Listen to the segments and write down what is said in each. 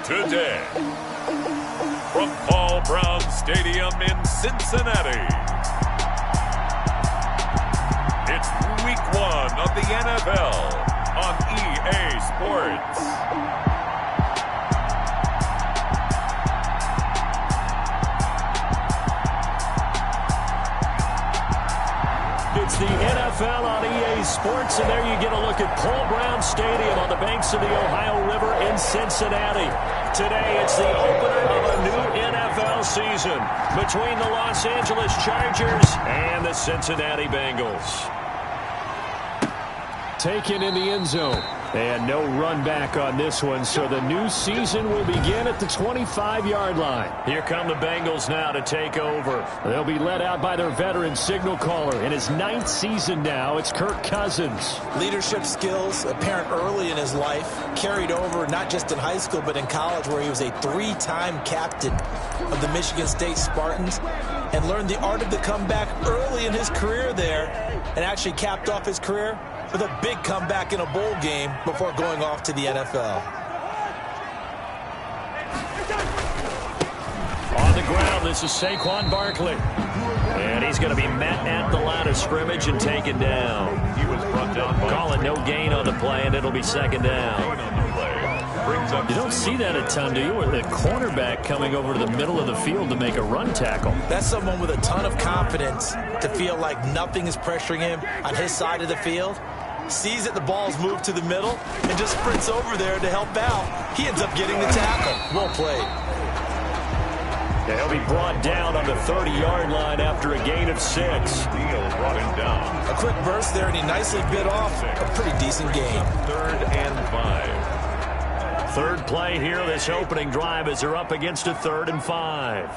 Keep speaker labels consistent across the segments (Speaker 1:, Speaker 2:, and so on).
Speaker 1: today. From Paul Brown Stadium in Cincinnati, it's Week 1 of the NFL on EA Sports.
Speaker 2: It's the NFL on EA Sports, and there you get a look at Paul Brown Stadium on the banks of the Ohio River in Cincinnati. Today, it's the opener of a new NFL season between the Los Angeles Chargers and the Cincinnati Bengals. Taken in the end zone. And no run back on this one, so the new season will begin at the 25-yard line. Here come the Bengals now to take over. They'll be led out by their veteran signal caller. In his 9th season now, it's Kirk Cousins.
Speaker 3: Leadership skills apparent early in his life, carried over not just in high school but in college, where he was a 3-time captain of the Michigan State Spartans and learned the art of the comeback early in his career there, and actually capped off his career with a big comeback in a bowl game before going off to the NFL.
Speaker 2: On the ground, this is Saquon Barkley. And he's going to be met at the line of scrimmage and taken down.
Speaker 1: He was brought down.
Speaker 2: Calling no gain on the play, and it'll be second down. You don't see that a ton, do you? With the cornerback coming over to the middle of the field to make a run tackle.
Speaker 3: That's someone with a ton of confidence to feel like nothing is pressuring him on his side of the field. Sees that the ball's moved to the middle and just sprints over there to help out. He ends up getting the tackle. Well played.
Speaker 2: Yeah, he'll be brought down on the 30-yard line after a gain of 6.
Speaker 1: Steele brought him down.
Speaker 3: A quick burst there, and he nicely bit off a pretty decent gain.
Speaker 1: 3rd and 5.
Speaker 2: Third play here, this opening drive, as they're up against a 3rd and 5.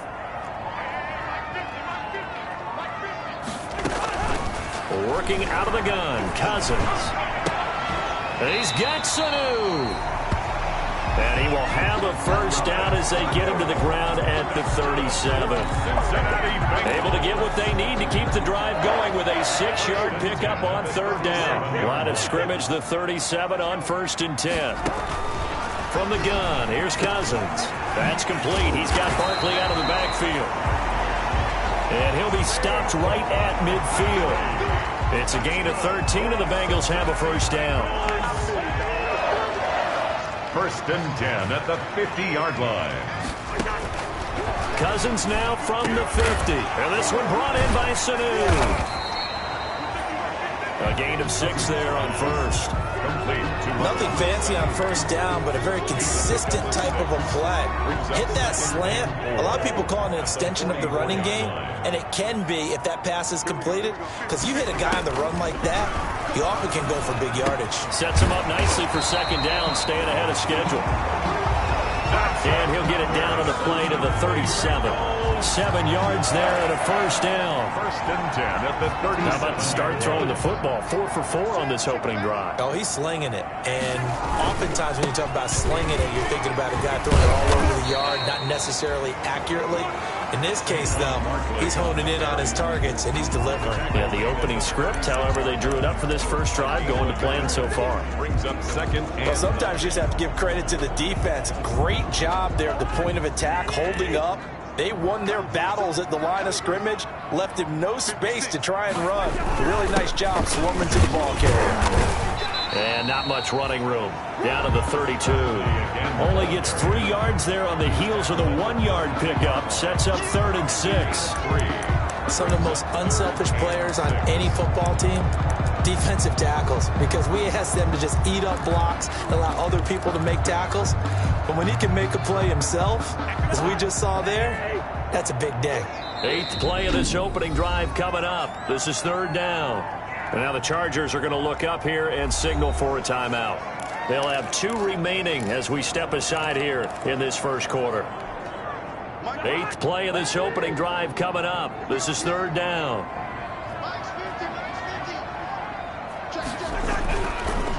Speaker 2: Working out of the gun, Cousins. He's got Sanu. And he will have a first down as they get him to the ground at the 37. Able to get what they need to keep the drive going with a 6-yard pickup on 3rd down. Line of scrimmage, the 37 on 1st and 10. From the gun, here's Cousins. That's complete. He's got Barkley out of the backfield. And he'll be stopped right at midfield. It's a gain of 13, and the Bengals have a first down.
Speaker 1: 1st and 10 at the 50-yard line.
Speaker 2: Cousins now from the 50. And this one brought in by Sanu. A gain of 6 there on 1st.
Speaker 3: Nothing fancy on 1st down, but a very consistent type of a play. Hit that slant. A lot of people call it an extension of the running game, and it can be if that pass is completed, because you hit a guy on the run like that, you often can go for big yardage.
Speaker 2: Sets him up nicely for 2nd down, staying ahead of schedule. And he'll get it down on the play to the 37. 7 yards there and a first down.
Speaker 1: 1st and 10 at the 30.
Speaker 2: How about to start throwing the football? 4 for 4 on this opening drive.
Speaker 3: Oh, he's slinging it. And oftentimes when you talk about slinging it, you're thinking about a guy throwing it all over the yard, not necessarily accurately. In this case, though, he's honing in on his targets, and he's delivering.
Speaker 2: Yeah, the opening script, however, they drew it up for this first drive, going to plan so far.
Speaker 1: Brings up 2nd and...
Speaker 3: Well, sometimes you just have to give credit to the defense. Great job there at the point of attack, holding up. They won their battles at the line of scrimmage, left him no space to try and run. Really nice job swarming to the ball carrier.
Speaker 2: And not much running room. Down to the 32. Only gets 3 yards there on the heels of the 1-yard pickup. Sets up 3rd and 6.
Speaker 3: Some of the most unselfish players on any football team, defensive tackles, because we ask them to just eat up blocks and allow other people to make tackles. But when he can make a play himself, as we just saw there, that's a big day.
Speaker 2: 8th play of this opening drive coming up. This is 3rd down. And now the Chargers are going to look up here and signal for a timeout. They'll have 2 remaining as we step aside here in this first quarter. 8th play of this opening drive coming up. This is 3rd down.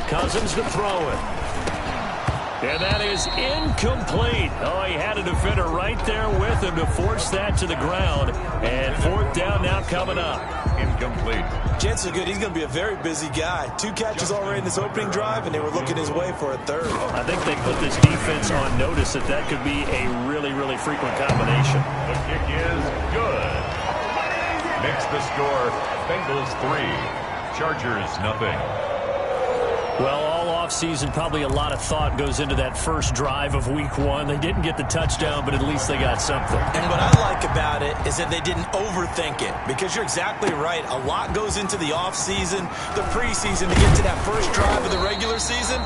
Speaker 2: Cousins to throw it. And that is incomplete. Oh, he had a defender right there with him to force that to the ground. And fourth down now coming up.
Speaker 1: Incomplete.
Speaker 3: Chances are good he's going to be a very busy guy. 2 catches already in this opening drive, and they were looking his way for a third.
Speaker 2: I think they put this defense on notice that that could be a really, really frequent combination.
Speaker 1: The kick is good. Makes the score Bengals 3, Chargers nothing.
Speaker 2: Well, all offseason, probably a lot of thought goes into that first drive of week 1. They didn't get the touchdown, but at least they got something.
Speaker 3: And what I like about it is that they didn't overthink it, because you're exactly right. A lot goes into the offseason, the preseason to get to that first drive of the regular season.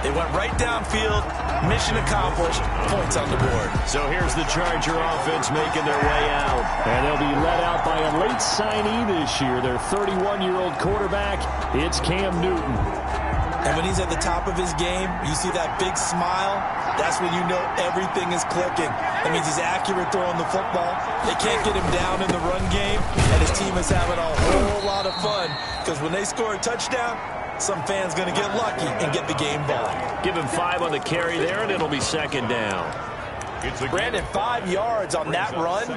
Speaker 3: They went right downfield, mission accomplished, points on the board.
Speaker 2: So here's the Charger offense making their way out. And they'll be led out by a late signee this year, their 31-year-old quarterback. It's Cam Newton.
Speaker 3: And when he's at the top of his game, you see that big smile, that's when you know everything is clicking. That means he's accurate throwing the football. They can't get him down in the run game, and his team is having a whole lot of fun, because when they score a touchdown, some fan's going to get lucky and get the game ball.
Speaker 2: Give him 5 on the carry there, and it'll be second down.
Speaker 3: Brandon, 5 yards on that run.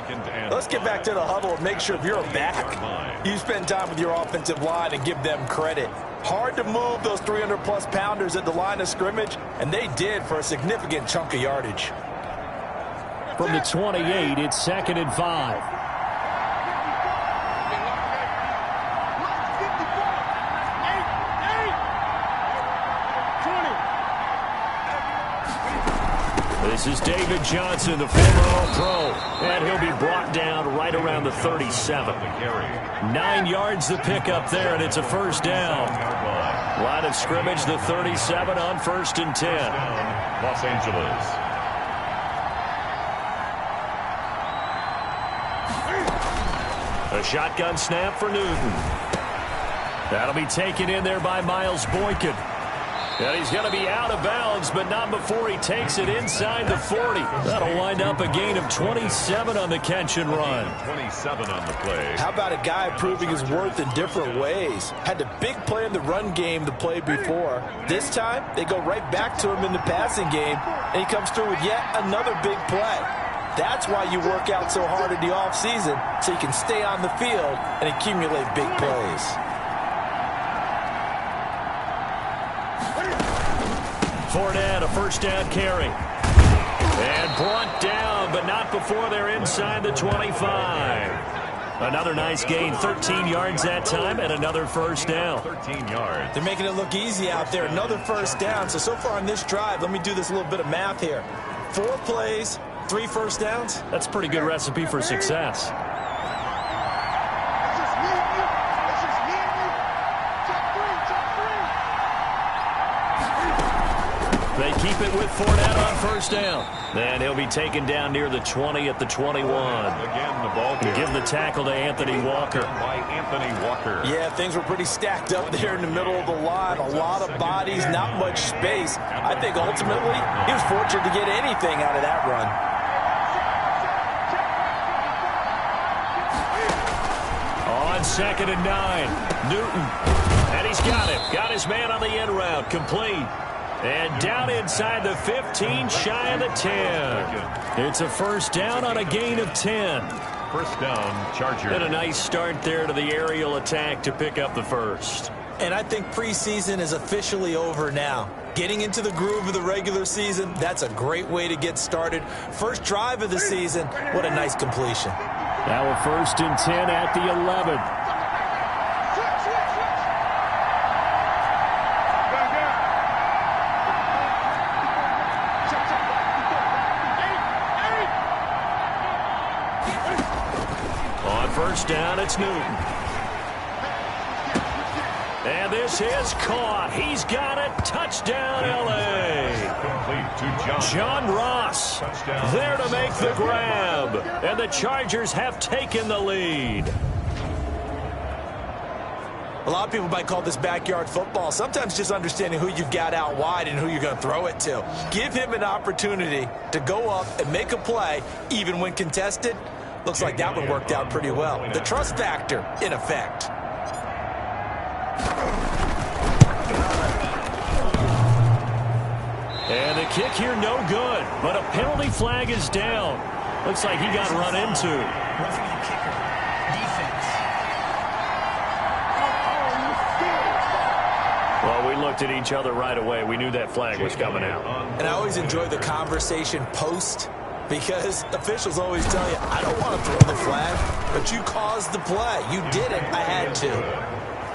Speaker 3: Let's get back to the huddle and make sure if you're a back, you spend time with your offensive line and give them credit. Hard to move those 300-plus pounders at the line of scrimmage, and they did for a significant chunk of yardage.
Speaker 2: From the 28, it's 2nd and 5. This is David Johnson, the former All-Pro, and he'll be brought down right around the 37. 9 yards to pick up there, and it's a first down. Line of scrimmage, the 37 on 1st and 10.
Speaker 1: Los Angeles.
Speaker 2: A shotgun snap for Newton. That'll be taken in there by Miles Boykin. And he's going to be out of bounds, but not before he takes it inside the 40. That'll wind up a gain of 27 on the catch and run.
Speaker 1: 27 on the play.
Speaker 3: How about a guy proving his worth in different ways? Had the big play in the run game the play before. This time, they go right back to him in the passing game, and he comes through with yet another big play. That's why you work out so hard in the offseason, so you can stay on the field and accumulate big plays.
Speaker 2: Fournette, a first down carry. And brought down, but not before they're inside the 25. Another nice gain, 13 yards that time, and another first down.
Speaker 1: 13 yards.
Speaker 3: They're making it look easy out there. Another first down. So far on this drive, let me do this little bit of math here. 4 plays, 3 first downs.
Speaker 2: That's a pretty good recipe for success. They keep it with Fournette on first down. Then he'll be taken down near the 20 at the 21.
Speaker 1: Again, the ball
Speaker 2: And give the tackle to Anthony Walker.
Speaker 1: By Anthony Walker.
Speaker 3: Yeah, things were pretty stacked up there in the middle of the line. A lot of bodies, not much space. I think ultimately he was fortunate to get anything out of that run.
Speaker 2: On 2nd and 9, Newton. And he's got him. Got his man on the end route. Complete. And down inside the 15, shy of the 10. It's a first down on a gain of 10.
Speaker 1: First down, Chargers.
Speaker 2: And a nice start there to the aerial attack to pick up the first.
Speaker 3: And I think preseason is officially over now. Getting into the groove of the regular season, that's a great way to get started. First drive of the season, what a nice completion.
Speaker 2: Now a 1st and 10 at the 11. First down, it's Newton. And this is caught. He's got it. Touchdown, L.A.
Speaker 1: Complete to
Speaker 2: John Ross there to make the grab. And the Chargers have taken the lead.
Speaker 3: A lot of people might call this backyard football. Sometimes just understanding who you've got out wide and who you're going to throw it to. Give him an opportunity to go up and make a play, even when contested. Looks like that one worked out pretty well. The trust factor in effect.
Speaker 2: And the kick here, no good. But a penalty flag is down. Looks like he got run into.
Speaker 4: Roughing the kicker. Defense.
Speaker 2: Well, we looked at each other right away. We knew that flag was coming out.
Speaker 3: And I always enjoy the conversation post, because officials always tell you, I don't want to throw the flag, but you caused the play. You did it. I had to.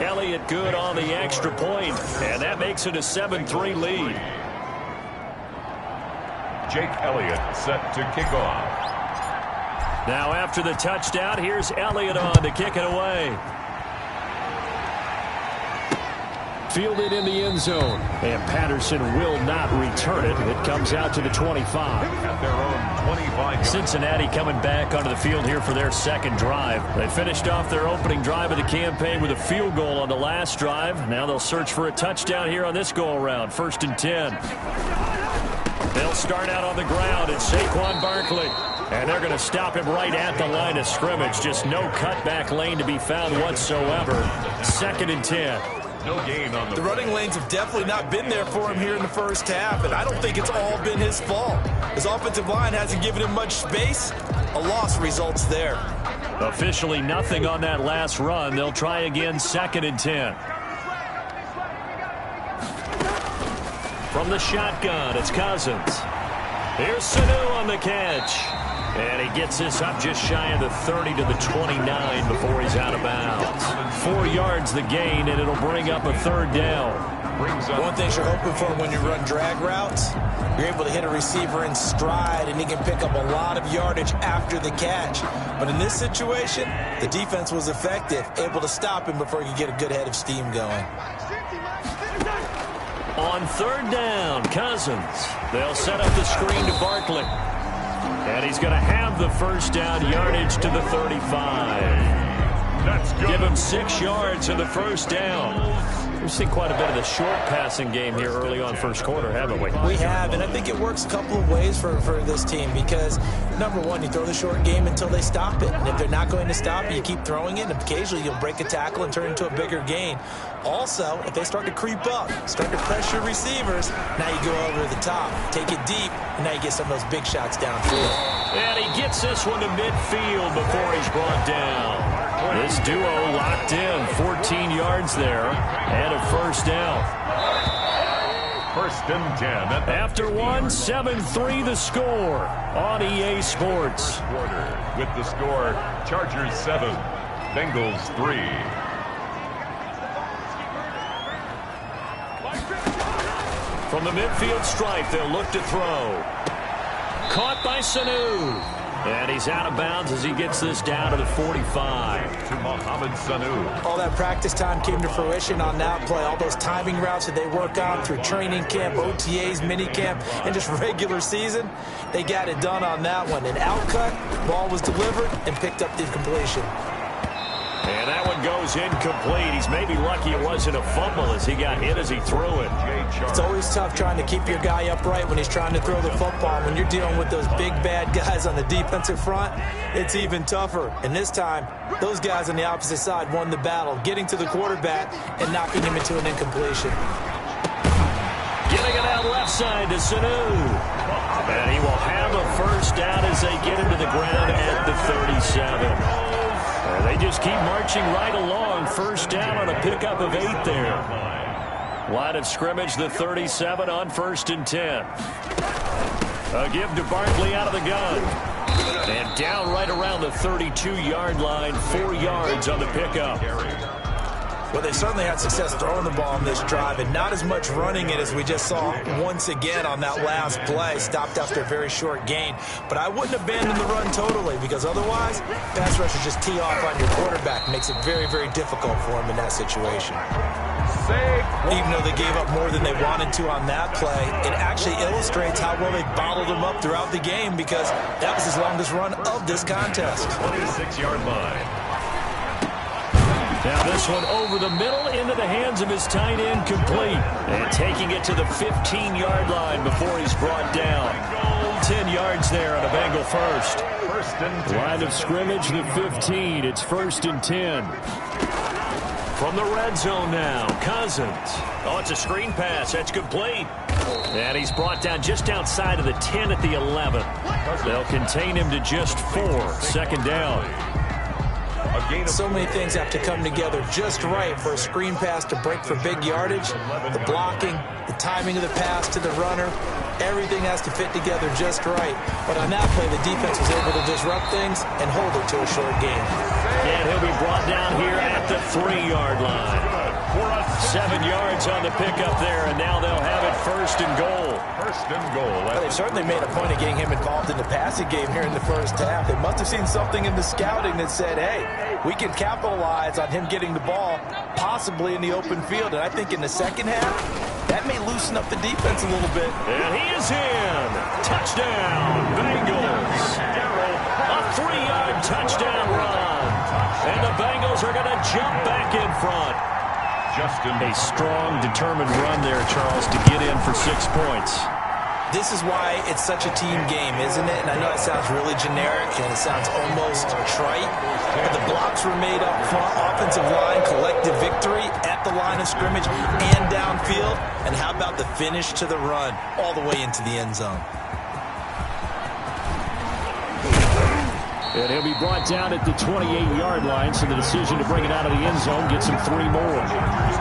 Speaker 2: Elliott good on the extra point, and that makes it a 7-3 lead.
Speaker 1: Jake Elliott set to kick off.
Speaker 2: Now after the touchdown, here's Elliott on to kick it away. Fielded in the end zone, and Patterson will not return it. It comes out to the 25.
Speaker 1: At their own 25.
Speaker 2: Cincinnati coming back onto the field here for their second drive. They finished off their opening drive of the campaign with a field goal on the last drive. Now they'll search for a touchdown here on this go-around. 1st and 10. They'll start out on the ground. It's Saquon Barkley. And they're going to stop him right at the line of scrimmage. Just no cutback lane to be found whatsoever. 2nd and 10.
Speaker 1: No gain on
Speaker 3: The running lanes have definitely not been there for him here in the first half, and I don't think it's all been his fault. His offensive line hasn't given him much space. A loss results there.
Speaker 2: Officially nothing on that last run. They'll try again, 2nd and 10. From the shotgun, it's Cousins. Here's Sanu on the catch. And he gets this up just shy of the 30 to the 29 before he's out of bounds. 4 yards the gain, and it'll bring up a 3rd down.
Speaker 3: One thing you're hoping for when you run drag routes, you're able to hit a receiver in stride, and he can pick up a lot of yardage after the catch. But in this situation, the defense was effective, able to stop him before he could get a good head of steam going.
Speaker 2: On 3rd down, Cousins. They'll set up the screen to Barkley. And he's going to have the 1st down, yardage to the 35.
Speaker 1: That's good.
Speaker 2: Give him 6 yards in the 1st down. We've seen quite a bit of the short passing game here early on 1st quarter, haven't we?
Speaker 3: We have, and I think it works a couple of ways for this team because, number one, you throw the short game until they stop it. And if they're not going to stop it, you keep throwing it, and occasionally you'll break a tackle and turn it into a bigger gain. Also, if they start to creep up, start to pressure receivers, now you go over the top, take it deep, and now you get some of those big shots downfield.
Speaker 2: And he gets this one to midfield before he's brought down. This duo locked in, 14 yards there, and a 1st down.
Speaker 1: 1st and 10.
Speaker 2: After 7-3 the score on EA Sports.
Speaker 1: Quarter with the score, Chargers 7, Bengals 3.
Speaker 2: From the midfield stripe, they'll look to throw. Caught by Sanu. And he's out of bounds as he gets this down to the 45.
Speaker 1: To Mohamed Sanu.
Speaker 3: All that practice time came to fruition on that play. All those timing routes that they work on through training camp, OTAs, minicamp, and just regular season, they got it done on that one. An outcut, ball was delivered, and picked up the completion.
Speaker 2: And that one goes incomplete. He's maybe lucky it wasn't a fumble as he got hit as he threw it.
Speaker 3: It's always tough trying to keep your guy upright when he's trying to throw the football. When you're dealing with those big, bad guys on the defensive front, it's even tougher. And this time, those guys on the opposite side won the battle, getting to the quarterback and knocking him into an incompletion.
Speaker 2: Getting it out left side to Sanu. And he will have a 1st down as they get him to the ground at the 37. They just keep marching right along. 1st down on a pickup of 8 there. Line of scrimmage, the 37 on 1st and 10. A give to Barkley out of the gun. And down right around the 32-yard line, 4 yards on the pickup.
Speaker 3: Well, they certainly had success throwing the ball on this drive and not as much running it as we just saw once again on that last play. Stopped after a very short gain. But I wouldn't abandon the run totally because otherwise, pass rushers just tee off on your quarterback. Makes it very, very difficult for him in that situation. Even though they gave up more than they wanted to on that play, it actually illustrates how well they bottled him up throughout the game because that was his longest run of this contest.
Speaker 1: 26-yard line.
Speaker 2: Now this one over the middle into the hands of his tight end, complete. And taking it to the 15-yard line before he's brought down. 10 yards there on a Bengal 1st.
Speaker 1: 1st and 10.
Speaker 2: Line of scrimmage, the 15. It's 1st and 10. From the red zone now, Cousins. Oh, it's a screen pass. That's complete. And he's brought down just outside of the 10 at the 11. They'll contain him to just 4. Second down.
Speaker 3: So many things have to come together just right for a screen pass to break for big yardage. The blocking, the timing of the pass to the runner, everything has to fit together just right. But on that play, the defense was able to disrupt things and hold it to a short game.
Speaker 2: And he'll be brought down here at the 3-yard line. 7 yards on the pickup there, and now they'll have it first and goal.
Speaker 1: First and goal.
Speaker 3: Well, they've certainly made a point of getting him involved in the passing game here in the first half. They must have seen something in the scouting that said, hey, we can capitalize on him getting the ball, possibly in the open field. And I think in the second half, that may loosen up the defense a little bit.
Speaker 2: And he is in. Touchdown, Bengals. A 3-yard touchdown run. And the Bengals are going to jump back in front. A strong, determined run there, Charles, to get in for 6 points.
Speaker 3: This is why it's such a team game, isn't it? And I know it sounds really generic and it sounds almost trite, but the blocks were made up front, offensive line, collective victory at the line of scrimmage and downfield. And how about the finish to the run all the way into the end zone?
Speaker 2: And he'll be brought down at the 28-yard line, so the decision to bring it out of the end zone gets him 3 more.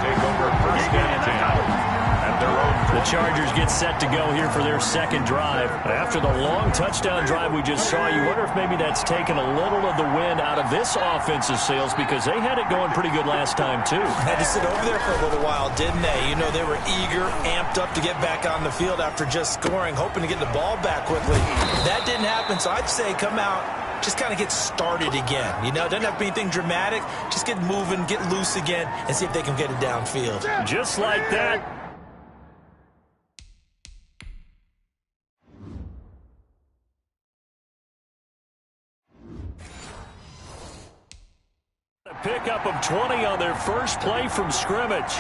Speaker 1: Take over first and 10 at their own.
Speaker 2: The Chargers get set to go here for their second drive. After the long touchdown drive we just saw, you wonder if maybe that's taken a little of the wind out of this offensive sails, because they had it going pretty good last time, too.
Speaker 3: Had to sit over there for a little while, didn't they? You know, they were eager, amped up to get back on the field after just scoring, hoping to get the ball back quickly. That didn't happen, so I'd say come out, just kind of get started again. You know, doesn't have to be anything dramatic. Just get moving, get loose again, and see if they can get it downfield.
Speaker 2: Just like that. A pickup of 20 on their first play from scrimmage.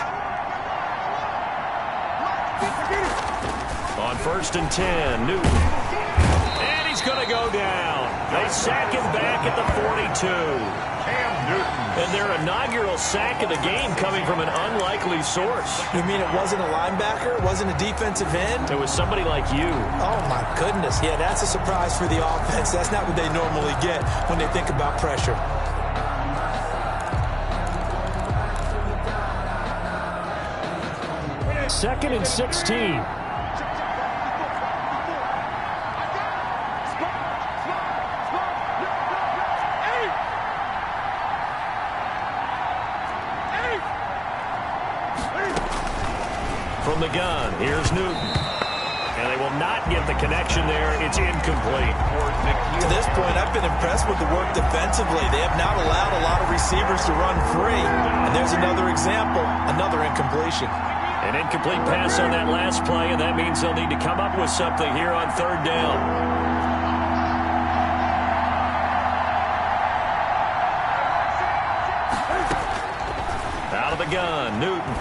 Speaker 2: On first and 10, Newton. And he's going to go down. They sack him back at the 42. And their inaugural sack of the game coming from an unlikely source.
Speaker 3: You mean it wasn't a linebacker? It wasn't a defensive end?
Speaker 2: It was somebody like you.
Speaker 3: Oh, my goodness. Yeah, that's a surprise for the offense. That's not what they normally get when they think about pressure.
Speaker 2: Second and 16. From the gun, here's Newton. And they will not get the connection there. It's incomplete.
Speaker 3: To this point, I've been impressed with the work defensively. They have not allowed a lot of receivers to run free. And there's another example, another incompletion.
Speaker 2: An incomplete pass on that last play, and that means they'll need to come up with something here on third down. Out of the gun, Newton.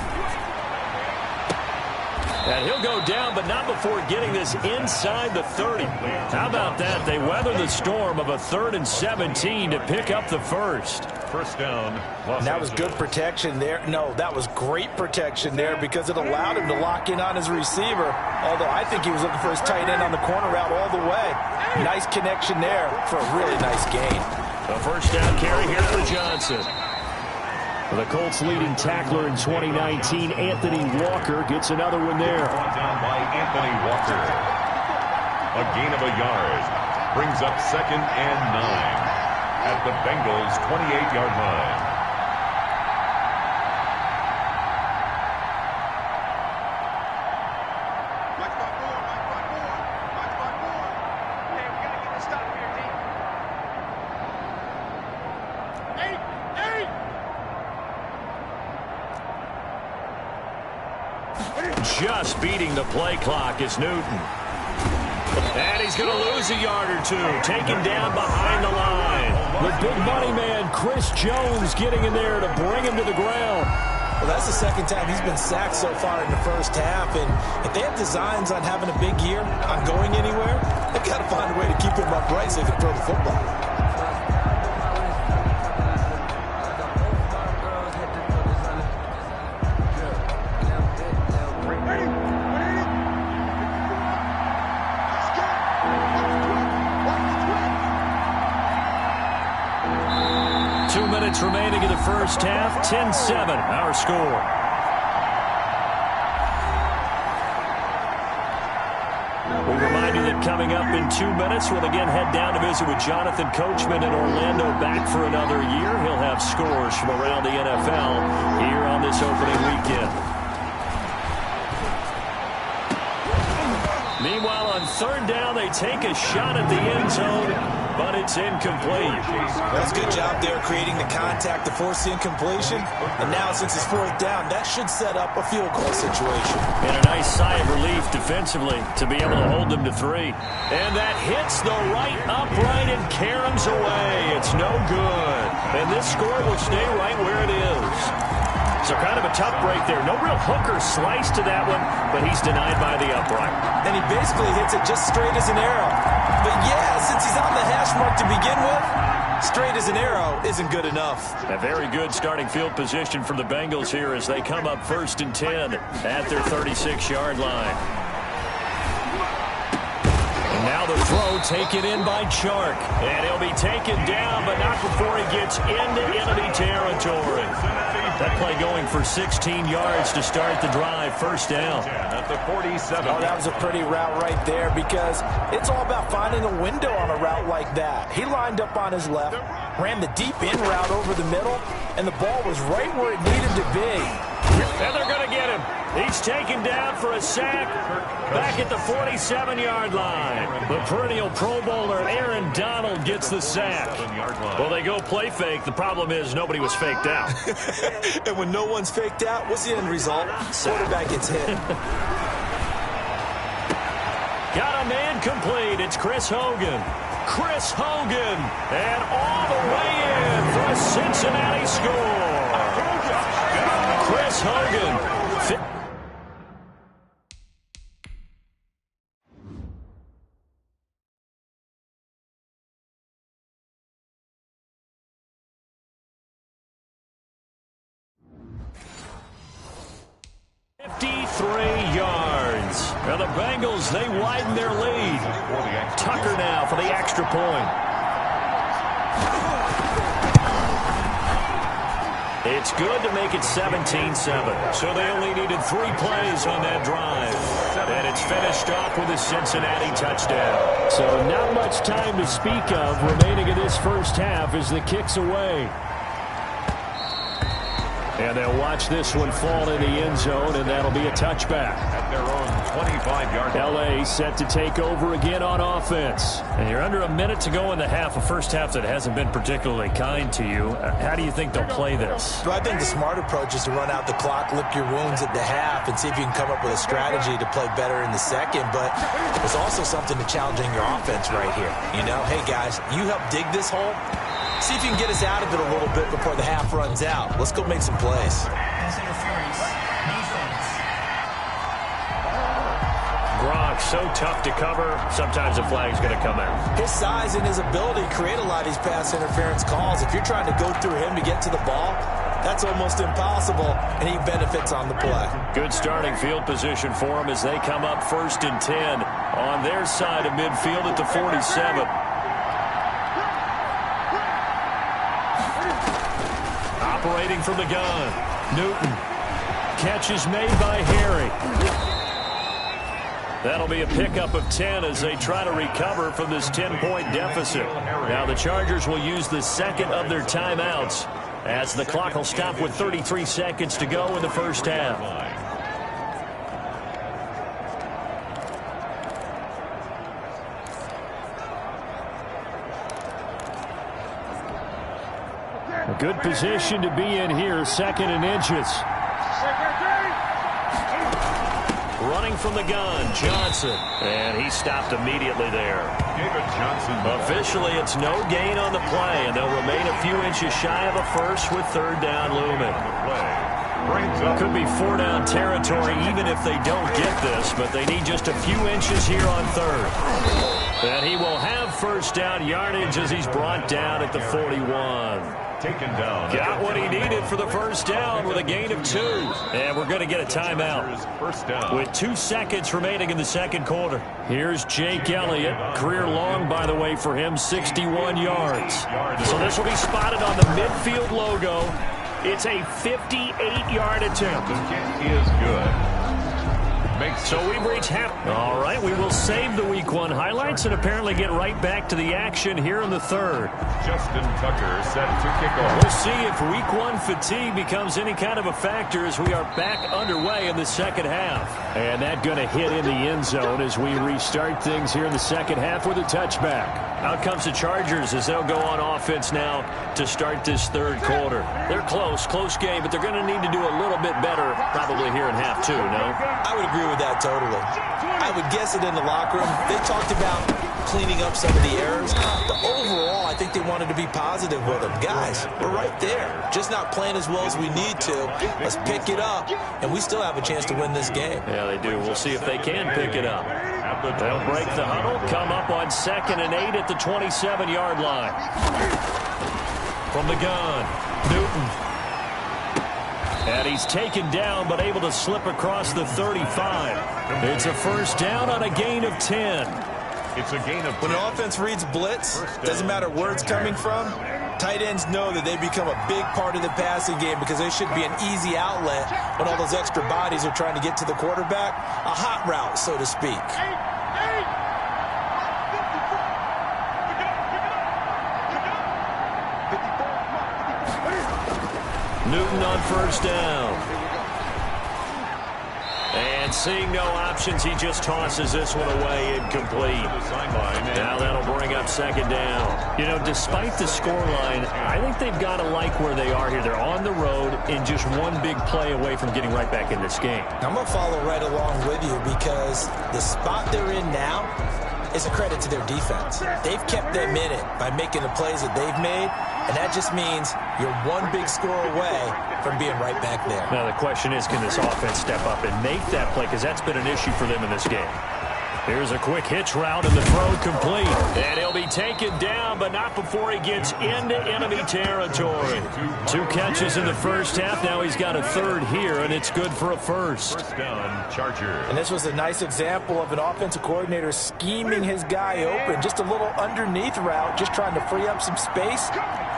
Speaker 2: And he'll go down, but not before getting this inside the 30. How about that? They weather the storm of a 3rd and 17 to pick up the first.
Speaker 1: First down.
Speaker 3: And that was good protection there. No, that was great protection there because it allowed him to lock in on his receiver. Although I think he was looking for his tight end on the corner route all the way. Nice connection there for a really nice gain.
Speaker 2: A first down carry here for Johnson. The Colts' leading tackler in 2019, Anthony Walker, gets another one there.
Speaker 1: Brought down by Anthony Walker. A gain of a yard. Brings up 2nd and 9 at the Bengals' 28-yard line.
Speaker 2: Just beating the play clock is Newton. And he's going to lose a yard or two. Taken down behind the line. The big money man, Chris Jones, getting in there to bring him to the ground.
Speaker 3: Well, that's the second time he's been sacked so far in the first half. And if they have designs on having a big year, on going anywhere, they've got to find a way to keep him upright so he can throw the football.
Speaker 2: minutes remaining in the first half. 10-7, our score. We remind you that coming up in 2 minutes, we'll again head down to visit with Jonathan Coachman in Orlando, back for another year. He'll have scores from around the NFL here on this opening weekend. Meanwhile, on third down, they take a shot at the end zone, but it's incomplete.
Speaker 3: That's a good job there creating the contact to force the incompletion. And now, since it's fourth down, that should set up a field goal situation.
Speaker 2: And a nice sigh of relief defensively to be able to hold them to 3. And that hits the right upright and caroms away. It's no good. And this score will stay right where it is. So kind of a tough break there. No real hooker slice to that one, but he's denied by the upright.
Speaker 3: And he basically hits it just straight as an arrow. But yeah, since he's on the hash mark to begin with, straight as an arrow isn't good enough.
Speaker 2: A very good starting field position for the Bengals here as they come up 1st and 10 at their 36-yard line. And now the throw taken in by Chark. And he'll be taken down, but not before he gets into enemy territory. That play going for 16 yards to start the drive. First down.
Speaker 1: At the 47.
Speaker 3: Oh, that was a pretty route right there because it's all about finding a window on a route like that. He lined up on his left, ran the deep in route over the middle, and the ball was right where it needed to be.
Speaker 2: And they're going to get him. He's taken down for a sack back at the 47-yard line. The perennial Pro Bowler Aaron Donald gets the sack. Well, they go play fake. The problem is nobody was faked out.
Speaker 3: And when no one's faked out, what's the end result? Quarterback gets hit.
Speaker 2: Got a man complete. It's Chris Hogan. Chris Hogan. And all the way in for a Cincinnati score. Chris Hogan. 53 yards. Now the Bengals, they widen their lead. Tucker now for the extra point. It's good to make it 17-7. So they only needed 3 plays on that drive. And it's finished off with a Cincinnati touchdown. So not much time to speak of remaining in this first half as the kick's away. And they'll watch this one fall in the end zone, and that'll be a touchback.
Speaker 1: At their own 25-yard line.
Speaker 2: LA set to take over again on offense. And you're under a minute to go in the half, a first half that hasn't been particularly kind to you. How do you think they'll play this?
Speaker 3: Well, I think the smart approach is to run out the clock, lick your wounds at the half, and see if you can come up with a strategy to play better in the second. But there's also something to challenging your offense right here. You know, hey, guys, you help dig this hole. See if you can get us out of it a little bit before the half runs out. Let's go make some plays.
Speaker 4: Pass interference. Defense.
Speaker 2: Gronk, so tough to cover. Sometimes a flag's going to come out.
Speaker 3: His size and his ability create a lot of these pass interference calls. If you're trying to go through him to get to the ball, that's almost impossible, and he benefits on the play.
Speaker 2: Good starting field position for him as they come up 1st and 10 on their side of midfield at the 47. Operating from the gun, Newton. Catch is made by Harry. That'll be a pickup of 10 as they try to recover from this 10-point deficit. Now the Chargers will use the second of their timeouts as the clock will stop with 33 seconds to go in the first half. A good position to be in here, 2nd and inches. Running from the gun, Johnson. And he stopped immediately there.
Speaker 1: David Johnson.
Speaker 2: Officially, it's no gain on the play, and they'll remain a few inches shy of a first with 3rd down looming. Could be 4-down territory even if they don't get this, but they need just a few inches here on 3rd. And he will have 1st down yardage as he's brought down at the 41.
Speaker 1: taken down.
Speaker 2: Got what he needed for the first down with a gain of 2. And we're going to get a timeout.
Speaker 1: First down.
Speaker 2: With 2 seconds remaining in the second quarter. Here's Jake Elliott. Career long, by the way, for him, 61 yards. So this will be spotted on the midfield logo. It's a 58-yard attempt.
Speaker 1: The kick is good.
Speaker 2: So we've reached half. All right, we will save the Week 1 highlights and apparently get right back to the action here in the third.
Speaker 1: Justin Tucker set to kick off.
Speaker 2: We'll see if Week 1 fatigue becomes any kind of a factor as we are back underway in the second half. And that going to hit in the end zone as we restart things here in the second half with a touchback. Out comes the Chargers as they'll go on offense now to start this third quarter. They're close game, but they're going to need to do a little bit better probably here in half 2, no?
Speaker 3: I would agree with that totally. I would guess it in the locker room. They talked about cleaning up some of the errors. But overall, I think they wanted to be positive with them. Guys, we're right there. Just not playing as well as we need to. Let's pick it up, and we still have a chance to win this game.
Speaker 2: Yeah, they do. We'll see if they can pick it up. They'll break the huddle, come up on 2nd and 8 at the 27-yard line. From the gun, Newton. And he's taken down, but able to slip across the 35. It's a first down on a gain of 10.
Speaker 1: It's a gain of 10.
Speaker 3: When an offense reads blitz, doesn't matter where it's coming from, tight ends know that they become a big part of the passing game because they should be an easy outlet when all those extra bodies are trying to get to the quarterback. A hot route, so to speak.
Speaker 2: Newton on first down. And seeing no options, he just tosses this one away incomplete. Now that'll bring up 2nd down. You know, despite the scoreline, I think they've got to like where they are here. They're on the road and just one big play away from getting right back in this game.
Speaker 3: I'm going to follow right along with you because the spot they're in now is a credit to their defense. They've kept them in it by making the plays that they've made, and that just means you're one big score away from being right back there.
Speaker 2: Now the question is, can this offense step up and make that play? Because that's been an issue for them in this game. Here's a quick hitch route and the throw complete. And he'll be taken down, but not before he gets into enemy territory. 2 catches in the first half. Now he's got a third here, and it's good for a first.
Speaker 1: First down, Chargers.
Speaker 3: And this was a nice example of an offensive coordinator scheming his guy open. Just a little underneath route, just trying to free up some space,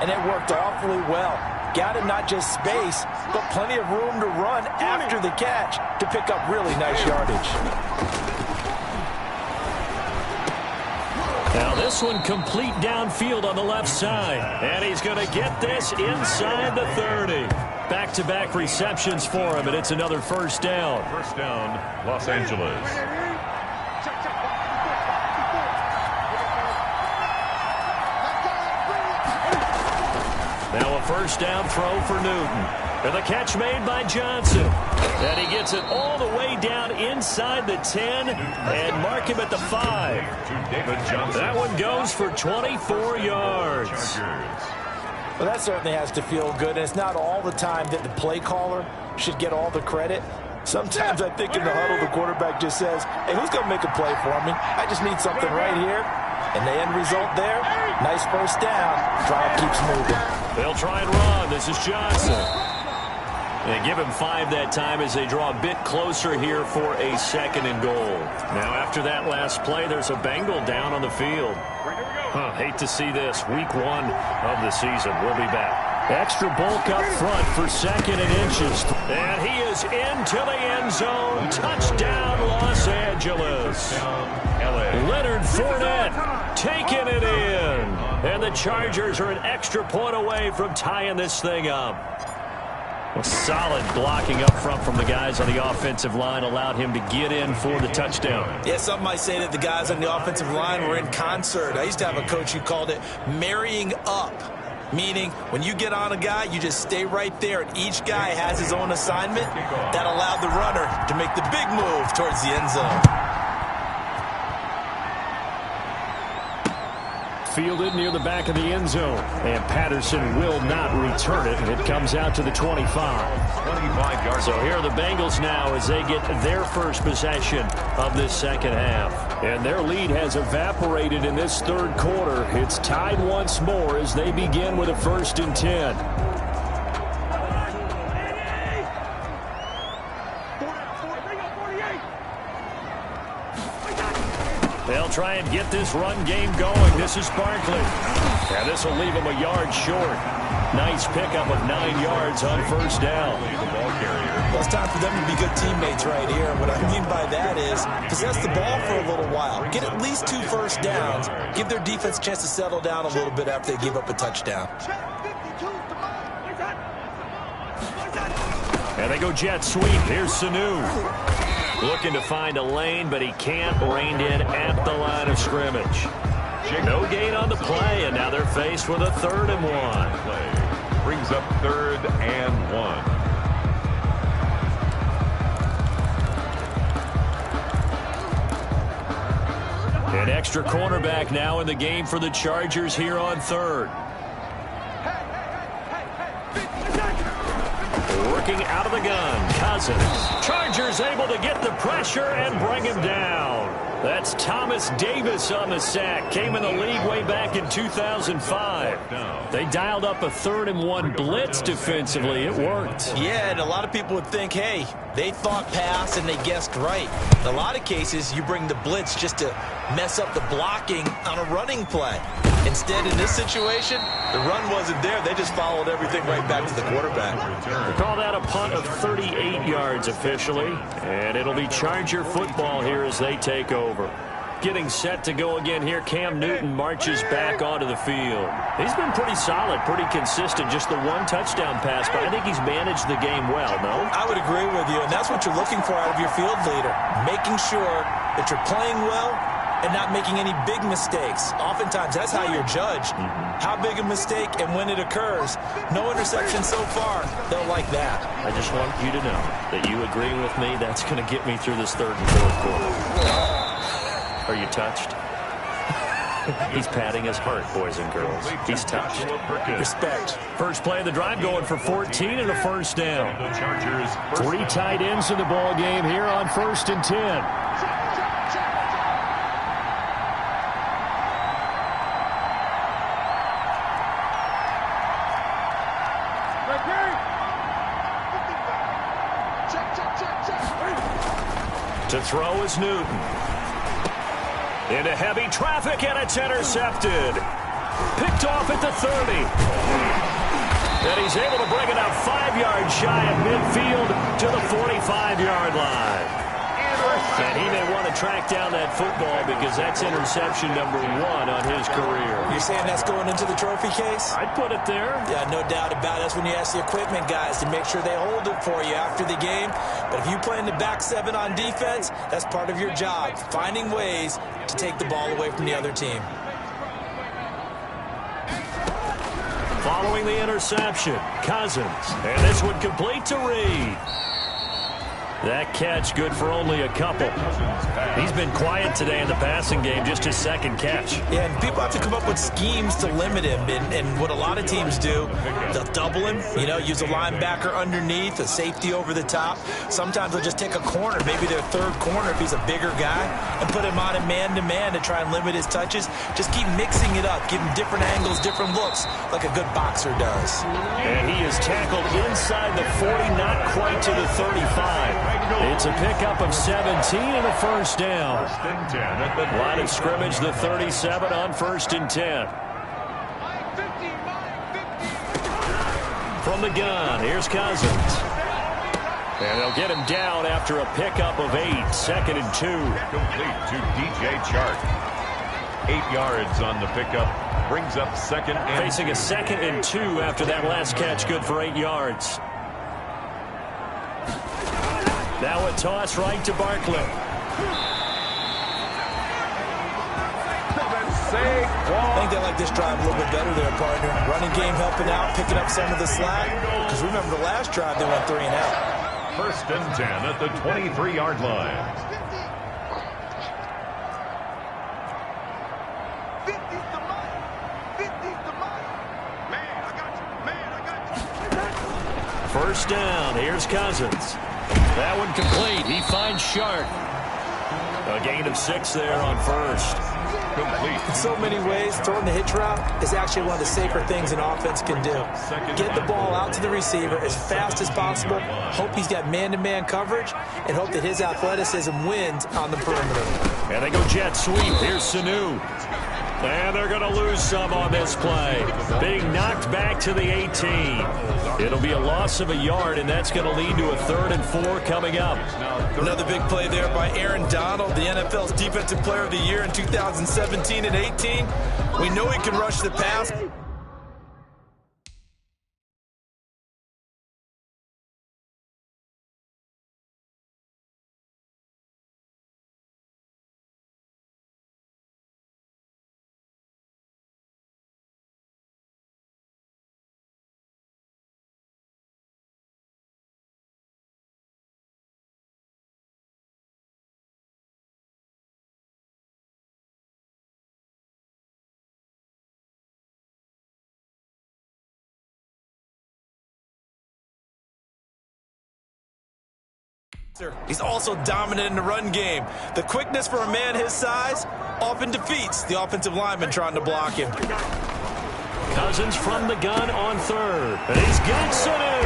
Speaker 3: and it worked awfully well. Got him not just space, but plenty of room to run after the catch to pick up really nice yardage.
Speaker 2: Now this one complete downfield on the left side. And he's going to get this inside the 30. Back-to-back receptions for him, and it's another first down.
Speaker 1: First down, Los Angeles.
Speaker 2: Now a first down throw for Newton. And the catch made by Johnson. And he gets it all the way down inside the 10 and mark him at the 5. That one goes for 24 yards.
Speaker 3: Well, that certainly has to feel good. And it's not all the time that the play caller should get all the credit. Sometimes I think in the huddle, the quarterback just says, hey, who's going to make a play for me? I just need something right here. And the end result there, nice first down. Drive keeps moving.
Speaker 2: They'll try and run. This is Johnson. They give him 5 that time as they draw a bit closer here for a 2nd and goal. Now after that last play, there's a Bengal down on the field. Hate to see this. Week 1 of the season. We'll be back. Extra bulk up front for 2nd and inches. And he is into the end zone. Touchdown, Los Angeles. Leonard Fournette taking it in. And the Chargers are an extra point away from tying this thing up. Well, solid blocking up front from the guys on the offensive line allowed him to get in for the touchdown.
Speaker 3: Yeah, some might say that the guys on the offensive line were in concert. I used to have a coach who called it marrying up, meaning when you get on a guy, you just stay right there, and each guy has his own assignment. That allowed the runner to make the big move towards the end zone.
Speaker 2: fielded near the back of the end zone. And Patterson will not return it. It comes out to the 25.
Speaker 1: 25 yards.
Speaker 2: So here are the Bengals now as they get their first possession of this second half. And their lead has evaporated in this third quarter. It's tied once more as they begin with a 1st and 10. They'll try and get this run game going. This is Barkley. And this will leave him a yard short. Nice pickup of 9 yards on 1st down.
Speaker 3: Well, it's time for them to be good teammates right here. And what I mean by that is possess the ball for a little while. Get at least 2 first downs. Give their defense a chance to settle down a little bit after they give up a touchdown.
Speaker 2: And they go jet sweep. Here's Sanu. Looking to find a lane, but he can't. Reined in at the line of scrimmage. No gain on the play, and now they're faced with a 3rd and 1.
Speaker 1: Brings up 3rd and 1.
Speaker 2: An extra cornerback now in the game for the Chargers here on 3rd. Working out of the gun, Cousins. Chargers able to get the pressure and bring him down. That's Thomas Davis on the sack. Came in the league way back in 2005. They dialed up a 3rd and 1 blitz defensively. It worked.
Speaker 3: Yeah, and a lot of people would think, hey, they thought pass and they guessed right. In a lot of cases, you bring the blitz just to mess up the blocking on a running play. Instead, in this situation, the run wasn't there. They just followed everything right back to the quarterback.
Speaker 2: We call that a punt of 38 yards officially, and it'll be Charger football here as they take over. Getting set to go again here, Cam Newton marches back onto the field. He's been pretty solid, pretty consistent, just the 1 touchdown pass, but I think he's managed the game well, no?
Speaker 3: I would agree with you, and that's what you're looking for out of your field leader, making sure that you're playing well and not making any big mistakes. Oftentimes, that's how you're judged. How big a mistake and when it occurs. No interception so far. They'll like that.
Speaker 2: I just want you to know that you agreeing with me, that's going to get me through this 3rd and 4th quarter. Are you touched? He's patting his heart, boys and girls. He's touched.
Speaker 3: Respect.
Speaker 2: First play of the drive going for 14 and a 1st down. 3 tight ends in the ball game here on 1st and 10. To throw is Newton. Into heavy traffic, and it's intercepted. Picked off at the 30. And he's able to bring it up 5 yards shy of midfield to the 45-yard line. And he may want to track down that football because that's interception number 1 on his career.
Speaker 3: You're saying that's going into the trophy case?
Speaker 2: I'd put it there.
Speaker 3: Yeah, no doubt about it. That's when you ask the equipment guys to make sure they hold it for you after the game. But if you play in the back 7 on defense, that's part of your job, finding ways to take the ball away from the other team.
Speaker 2: Following the interception, Cousins. And this one complete to Reed. That catch good for only a couple. He's been quiet today in the passing game, just his 2nd catch.
Speaker 3: Yeah, and people have to come up with schemes to limit him. And what a lot of teams do, they'll double him, use a linebacker underneath, a safety over the top. Sometimes they'll just take a corner, maybe their 3rd corner if he's a bigger guy, and put him on a man-to-man to try and limit his touches. Just keep mixing it up, give him different angles, different looks, like a good boxer does.
Speaker 2: And he is tackled inside the 40, not quite to the 35. It's a pickup of 17 and a 1st down. Line of scrimmage, the 37 on 1st and 10. From the gun, here's Cousins. And they'll get him down after a pickup of 8, 2nd and 2.
Speaker 1: Complete to DJ Chark. 8 yards on the pickup. Brings up 2nd and
Speaker 2: Facing a 2nd and 2 after that last catch, good for 8 yards. Now a toss right to Barkley.
Speaker 3: I think they like this drive a little bit better there, partner. Running game helping out, picking up some of the slack. Because remember, the last drive they went 3 and out.
Speaker 1: 1st and 10 at the 23-yard line.
Speaker 2: First down. Here's Cousins. That one complete. He finds Sharp. A gain of 6 there on first.
Speaker 1: Complete.
Speaker 3: In so many ways, throwing the hitch route is actually one of the safer things an offense can do. Get the ball out to the receiver as fast as possible, hope he's got man-to-man coverage, and hope that his athleticism wins on the perimeter.
Speaker 2: And they go jet sweep. Here's Sanu. And they're going to lose some on this play. Being knocked back to the 18. It'll be a loss of a yard, and that's going to lead to a 3rd and 4 coming up.
Speaker 3: Another big play there by Aaron Donald, the NFL's Defensive Player of the Year in 2017 and 18. We know he can rush the pass. He's also dominant in the run game. The quickness for a man his size often defeats the offensive lineman trying to block him.
Speaker 2: Cousins from the gun on 3rd. And he's got Sanu.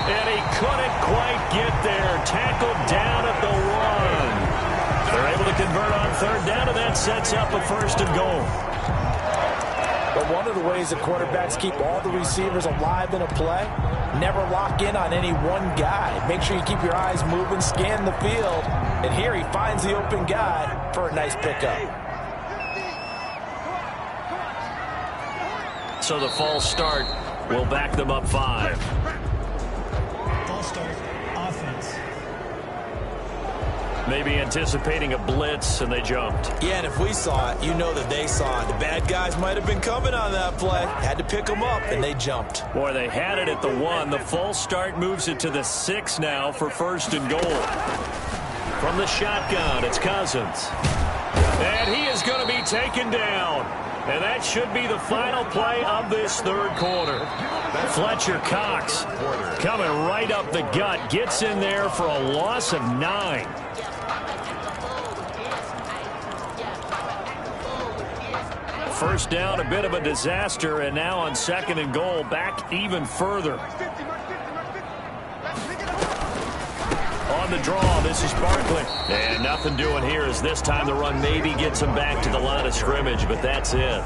Speaker 2: And he couldn't quite get there. Tackled down at the 1. They're able to convert on 3rd down, and that sets up a 1st and goal.
Speaker 3: But one of the ways that quarterbacks keep all the receivers alive in a play, never lock in on any one guy. Make sure you keep your eyes moving, scan the field, and here he finds the open guy for a nice pickup.
Speaker 2: So the false start will back them up 5.
Speaker 4: False start, offense.
Speaker 2: Maybe anticipating a blitz, and they jumped.
Speaker 3: Yeah, and if we saw it, you know that they saw it. The bad guys might have been coming on that play. Had to pick them up, and they jumped.
Speaker 2: Boy, they had it at the 1. The false start moves it to the 6 now for 1st and goal. From the shotgun, it's Cousins. And he is going to be taken down. And that should be the final play of this 3rd quarter. Fletcher Cox coming right up the gut. Gets in there for a loss of 9. First down, a bit of a disaster, and now on 2nd and goal, back even further. On the draw, this is Barkley. And nothing doing here as this time the run maybe gets him back to the line of scrimmage, but that's it.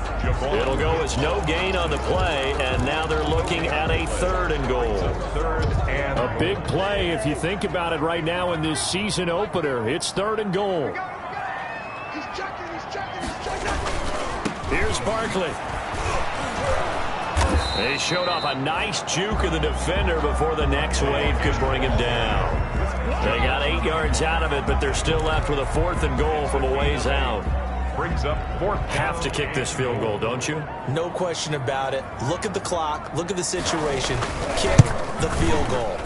Speaker 2: It'll go as no gain on the play, and now they're looking at a 3rd and goal. A big play if you think about it right now in this season opener. It's 3rd and goal. Here's Barkley. He showed off a nice juke of the defender before the next wave could bring him down. They got 8 yards out of it, but they're still left with a 4th and goal from a ways out.
Speaker 1: Brings up 4th.
Speaker 2: Have to kick this field goal, don't you?
Speaker 3: No question about it. Look at the clock. Look at the situation. Kick the field goal.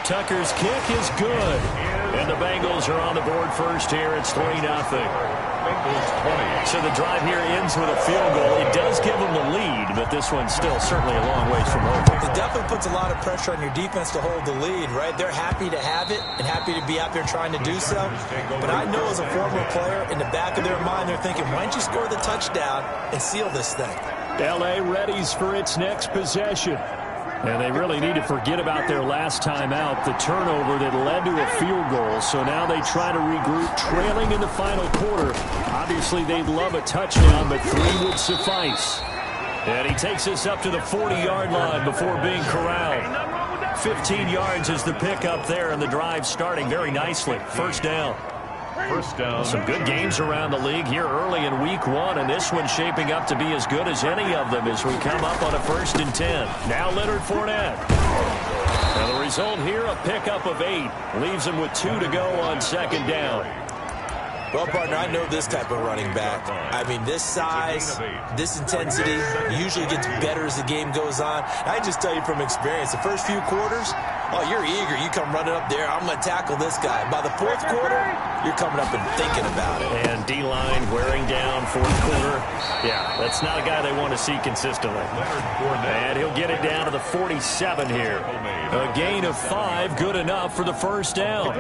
Speaker 2: Tucker's kick is good. And the Bengals are on the board first here. It's 3-0. So the drive here ends with a field goal. It does give them the lead, but this one's still certainly a long ways from over.
Speaker 3: It definitely puts a lot of pressure on your defense to hold the lead, right? They're happy to have it and happy to be out there trying to do so. But I know as a former player, in the back of their mind, they're thinking, why don't you score the touchdown and seal this thing?
Speaker 2: L.A. readies for its next possession. And they really need to forget about their last time out, the turnover that led to a field goal. So now they try to regroup, trailing in the final quarter. Obviously, they'd love a touchdown, but 3 would suffice. And he takes us up to the 40-yard line before being corralled. 15 yards is the pickup there, and the drive starting very nicely. First down.
Speaker 1: First down.
Speaker 2: Some good games around the league here early in week 1, and this one's shaping up to be as good as any of them as we come up on a 1st and 10. Now Leonard Fournette. And the result here, a pickup of 8. Leaves him with 2 to go on 2nd down.
Speaker 3: Well, partner, I know this type of running back. I mean, this size, this intensity usually gets better as the game goes on. I just tell you from experience, the first few quarters, oh, you're eager. You come running up there. I'm going to tackle this guy. By the 4th quarter, you're coming up and thinking about it.
Speaker 2: And line wearing down fourth quarter. Yeah, that's not a guy they want to see consistently. And he'll get it down to the 47 here. A gain of 5, good enough for the first down.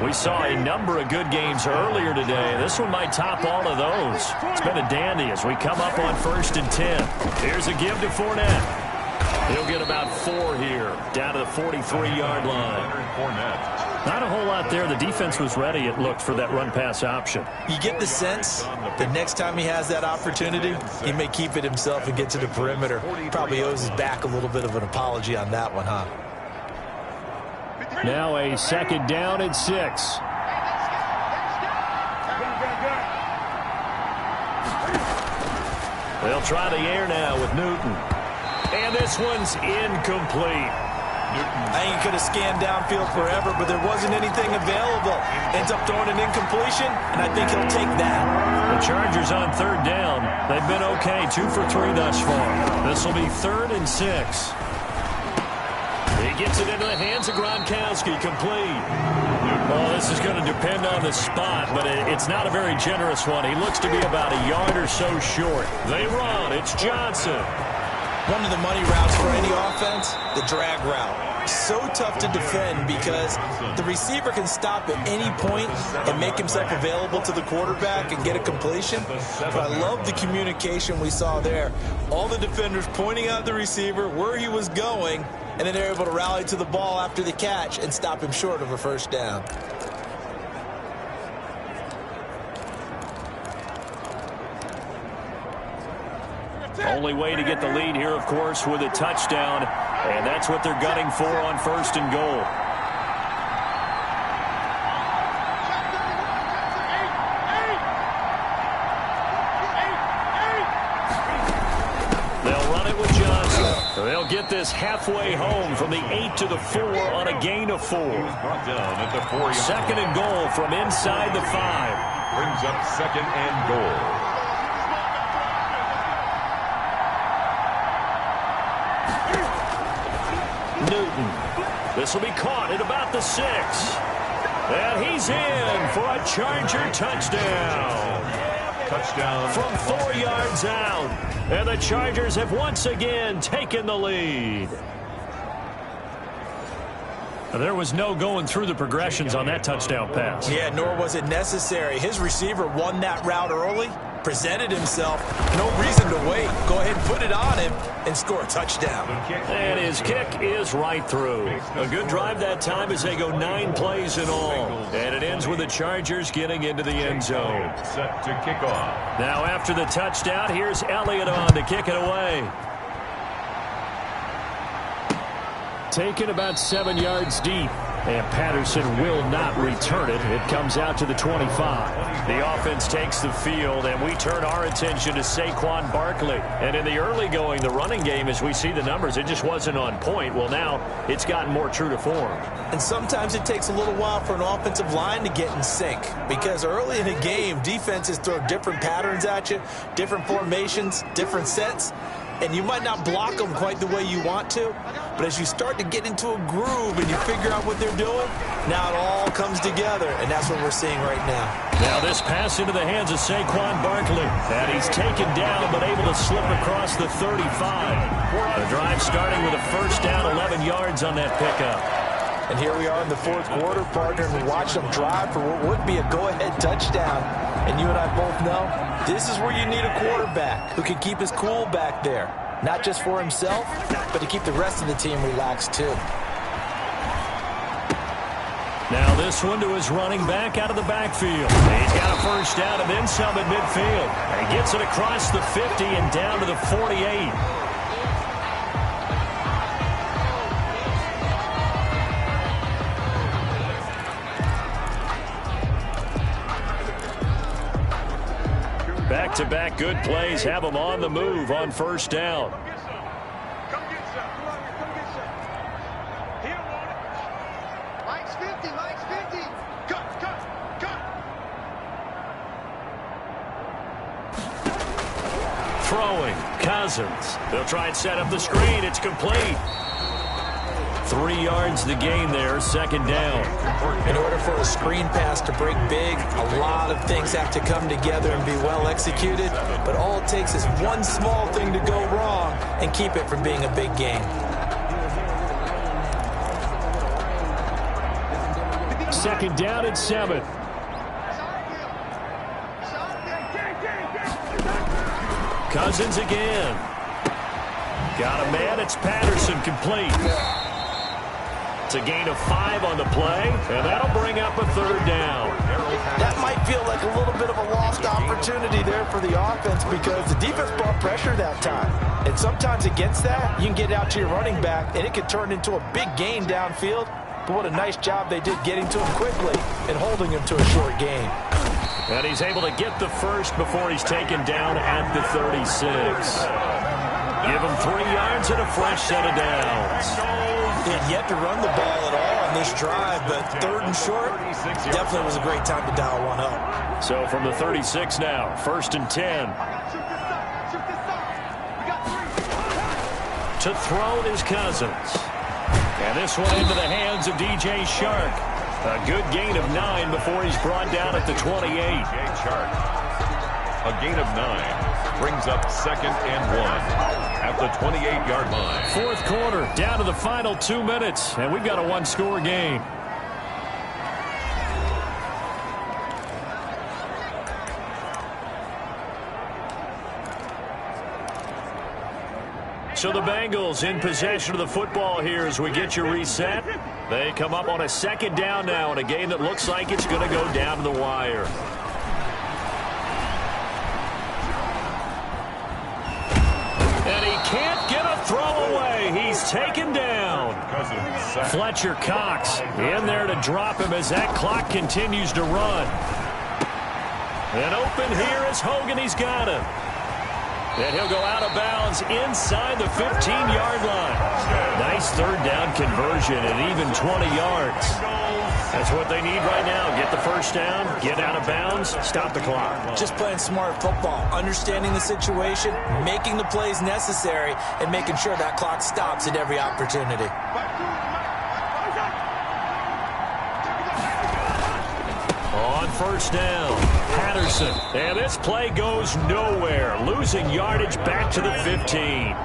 Speaker 2: We saw a number of good games earlier today. This one might top all of those. It's been a dandy as we come up on 1st and 10. Here's a give to Fournette. He'll get about 4 here, down to the 43-yard line. Not a whole lot there. The defense was ready, it looked, for that run-pass option. You get the sense that next time he has that opportunity, he may keep it himself and get to the perimeter. Probably owes his back a little bit of an apology on that one, huh? Now a 2nd down and 6. They'll try the air now with Newton. And this one's incomplete. I think he could have scanned downfield forever, but there wasn't anything available. Ends up throwing an incompletion, and I think he'll take that. The Chargers on 3rd down. They've been okay, 2 for 3 thus far. This will be 3rd and 6. He gets it into the hands of Gronkowski, complete. Well, this is going to depend on the spot, but it's not a very generous one. He looks to be about a yard or so short. They run. It's Johnson. One of the money routes for any offense, the drag route. So tough to defend because the receiver can stop at any point and make himself available to the quarterback and get a completion. But I love the communication we saw there. All the defenders pointing out the receiver, where he was going, and then they're able to rally to the ball after the catch and stop him short of a first down. Only way to get the lead here, of course, with a touchdown, and that's what they're gunning for on 1st and goal. They'll run it with Johnson. They'll get this halfway home from the 8 to the 4 on a gain of 4. 2nd and goal from inside the 5.
Speaker 1: Brings up 2nd and goal.
Speaker 2: Newton. This will be caught at about the 6. And he's in for a Charger touchdown.
Speaker 1: Touchdown.
Speaker 2: From 4 yards out. And the Chargers have once again taken the lead. There was no going through the progressions on that touchdown pass. Yeah, nor was it necessary. His receiver won that route early, presented himself. No reason to wait. Go ahead and put it on him and score a touchdown. And his kick is right through. A good drive that time as they go 9 plays in all. And it ends with the Chargers getting into the end zone.
Speaker 1: Set to kick off.
Speaker 2: Now after the touchdown, here's Elliott on to kick it away. Taken about 7 yards deep. And Patterson will not return it. It comes out to the 25. The offense takes the field, and we turn our attention to Saquon Barkley. And in the early going, the running game, as we see the numbers, it just wasn't on point. Well, now it's gotten more true to form. And sometimes it takes a little while for an offensive line to get in sync, because early in a game, defenses throw different patterns at you, different formations, different sets. And you might not block them quite the way you want to, but as you start to get into a groove and you figure out what they're doing, now it all comes together, and that's what we're seeing right now. Now this pass into the hands of Saquon Barkley, and he's taken down but able to slip across the 35. The drive starting with a first down, 11 yards on that pickup. And here we are in the 4th quarter, partner, and we watch them drive for what would be a go-ahead touchdown. And you and I both know this is where you need a quarterback who can keep his cool back there. Not just for himself, but to keep the rest of the team relaxed too. Now this one to his running back out of the backfield. He's got a first down and then some at midfield. And he gets it across the 50 and down to the 48. Back-to-back good plays have them on the move on first down.
Speaker 5: Come get some. Come get some. He don't want it. Mike's 50. Mike's 50. Cut.
Speaker 2: Throwing. Cousins. They'll try and set up the screen. It's complete. 3 yards the gain there, second down.
Speaker 3: In order for a screen pass to break big, a lot of things have to come together and be well executed, but all it takes is one small thing to go wrong and keep it from being a big game.
Speaker 2: Second down and 7. Cousins again. Got a man. It's Patterson, complete. It's a gain of 5 on the play, and that'll bring up a third down.
Speaker 3: That might feel like a little bit of a lost opportunity there for the offense because the defense brought pressure that time. And sometimes against that, you can get out to your running back, and it could turn into a big gain downfield. But what a nice job they did getting to him quickly and holding him to a short gain.
Speaker 2: And he's able to get the first before he's taken down at the 36. Give him 3 yards and a fresh set of downs.
Speaker 3: He had yet to run the ball at all on this drive, but third and short, definitely was a great time to dial one up.
Speaker 2: So from the 36 now, first and 10. To throw is Cousins. And this one into the hands of DJ Shark. A good gain of 9 before he's brought down at the 28.
Speaker 1: DJ Shark. A gain of 9 brings up second and 1 at the 28-yard line.
Speaker 2: Fourth quarter, down to the final 2 minutes, and we've got a one-score game. So the Bengals in possession of the football here as we get you reset. They come up on a second down now in a game that looks like it's going to go down to the wire. And he can't get a throw away. He's taken down. Fletcher Cox in there to drop him as that clock continues to run. And open here is Hogan. He's got him. And he'll go out of bounds inside the 15-yard line. Nice third down conversion at even 20 yards. That's what they need right now. Get the first down, get out of bounds, stop the clock.
Speaker 3: Just playing smart football, understanding the situation, making the plays necessary, and making sure that clock stops at every opportunity.
Speaker 2: On first down, Patterson. And this play goes nowhere. Losing yardage back to the 15.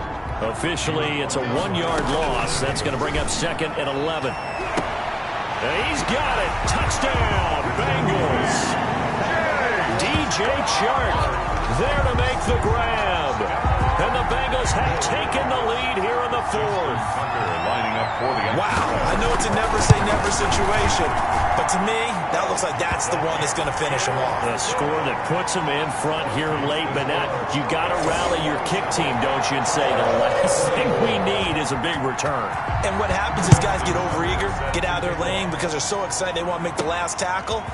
Speaker 2: Officially, it's a 1-yard loss. That's going to bring up second and 11. And he's got it. Touchdown, Bengals. DJ Chark there to make the grab. And the Bengals have taken the lead here in the fourth.
Speaker 1: Lining up for the
Speaker 3: wow, I know it's a never-say-never situation, but to me, that looks like that's the one that's going to finish him off.
Speaker 2: The score that puts him in front here late, but now you got to rally your kick team, don't you, and say the last thing we need is a big return.
Speaker 3: And what happens is guys get overeager, get out of their lane because they're so excited they want to make the last tackle.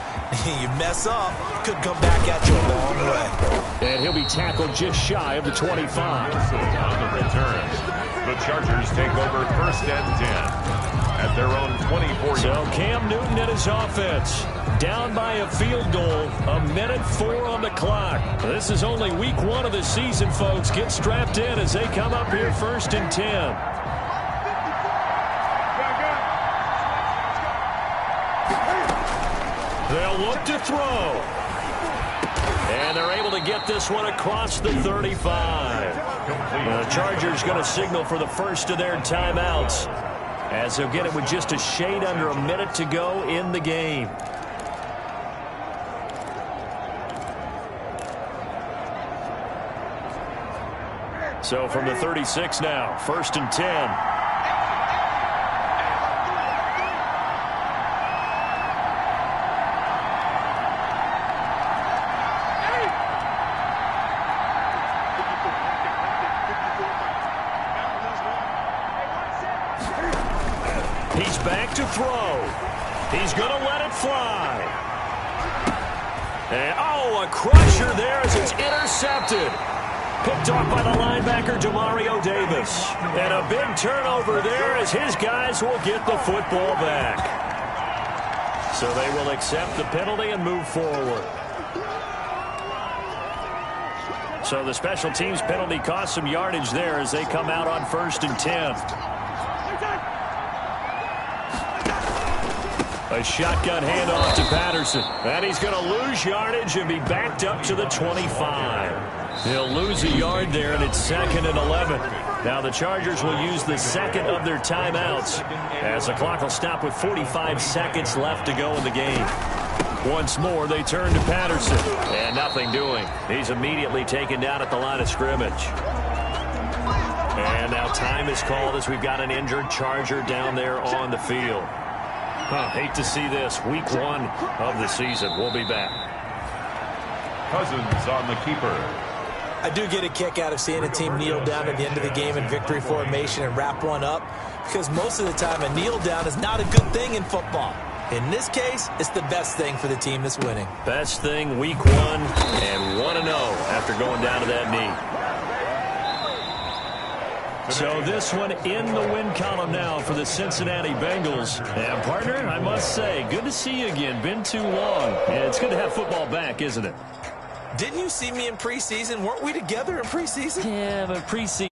Speaker 3: You mess up, could come back at you a long way.
Speaker 2: And he'll be tackled just shy of the 25.
Speaker 1: On the return, the Chargers take over first and 10 at their own 24.
Speaker 2: So Cam Newton and his offense down by a field goal, 1:04 on the clock. This is only week 1 of the season, folks. Get strapped in as they come up here first and 10. They'll look to throw. And they're able to get this one across the 35. The Chargers going to signal for the first of their timeouts, as they'll get it with just a shade under a minute to go in the game. So from the 36 now, first and 10. He's back to throw. He's going to let it fly. And, oh, a crusher there as it's intercepted. Picked off by the linebacker, Demario Davis. And a big turnover there as his guys will get the football back. So they will accept the penalty and move forward. So the special teams penalty cost some yardage there as they come out on first and 10. A shotgun handoff to Patterson. And he's going to lose yardage and be backed up to the 25. He'll lose a yard there, and it's 2nd and 11. Now the Chargers will use the second of their timeouts as the clock will stop with 45 seconds left to go in the game. Once more, they turn to Patterson. And nothing doing. He's immediately taken down at the line of scrimmage. And now time is called as we've got an injured Charger down there on the field. Hate to see this. Week 1 of the season. We'll be back.
Speaker 1: Cousins on the keeper.
Speaker 3: I do get a kick out of seeing a team kneel down at the end of the game in victory formation and wrap one up, because most of the time a kneel down is not a good thing in football. In this case, it's the best thing for the team that's winning.
Speaker 2: Best thing, week 1, and 1-0 after going down to that knee. So this one in the win column now for the Cincinnati Bengals. And, partner, I must say, good to see you again. Been too long. Yeah, it's good to have football back, isn't it?
Speaker 3: Didn't you see me in preseason? Weren't we together in preseason?
Speaker 2: Yeah, but preseason.